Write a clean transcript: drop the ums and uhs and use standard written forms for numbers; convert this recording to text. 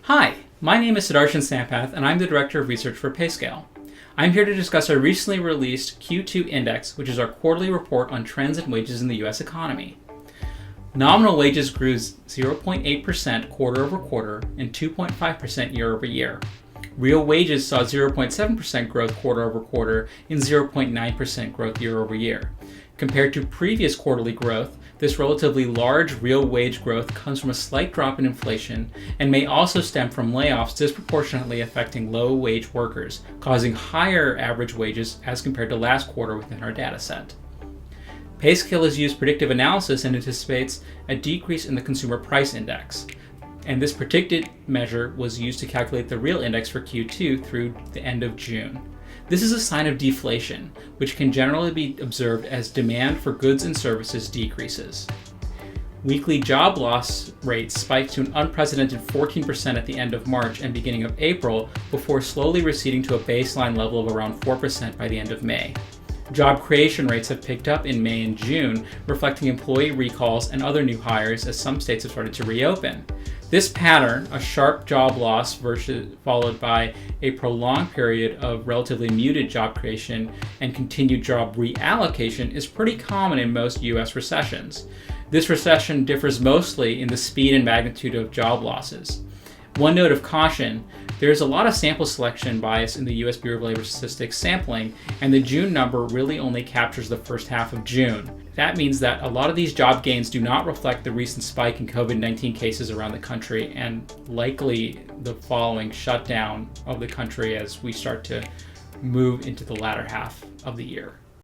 Hi, my name is Sudarshan Sampath, and I'm the Director of Research for PayScale. I'm here to discuss our recently released Q2 Index, which is our quarterly report on trends in wages in the U.S. economy. Nominal wages grew 0.8% quarter over quarter and 2.5% year over year. Real wages saw 0.7% growth quarter over quarter and 0.9% growth year over year. Compared to previous quarterly growth, this relatively large real wage growth comes from a slight drop in inflation and may also stem from layoffs disproportionately affecting low-wage workers, causing higher average wages as compared to last quarter within our data set. PayScale has used predictive analysis and anticipates a decrease in the Consumer Price Index, and this predicted measure was used to calculate the real index for Q2 through the end of June. This is a sign of deflation, which can generally be observed as demand for goods and services decreases. Weekly job loss rates spiked to an unprecedented 14% at the end of March and beginning of April, before slowly receding to a baseline level of around 4% by the end of May. Job creation rates have picked up in May and June, reflecting employee recalls and other new hires as some states have started to reopen. This pattern, a sharp job loss followed by a prolonged period of relatively muted job creation and continued job reallocation, is pretty common in most U.S. recessions. This recession differs mostly in the speed and magnitude of job losses. One note of caution: there is a lot of sample selection bias in the U.S. Bureau of Labor Statistics sampling, and the June number really only captures the first half of June. That means that a lot of these job gains do not reflect the recent spike in COVID-19 cases around the country and likely the following shutdown of the country as we start to move into the latter half of the year.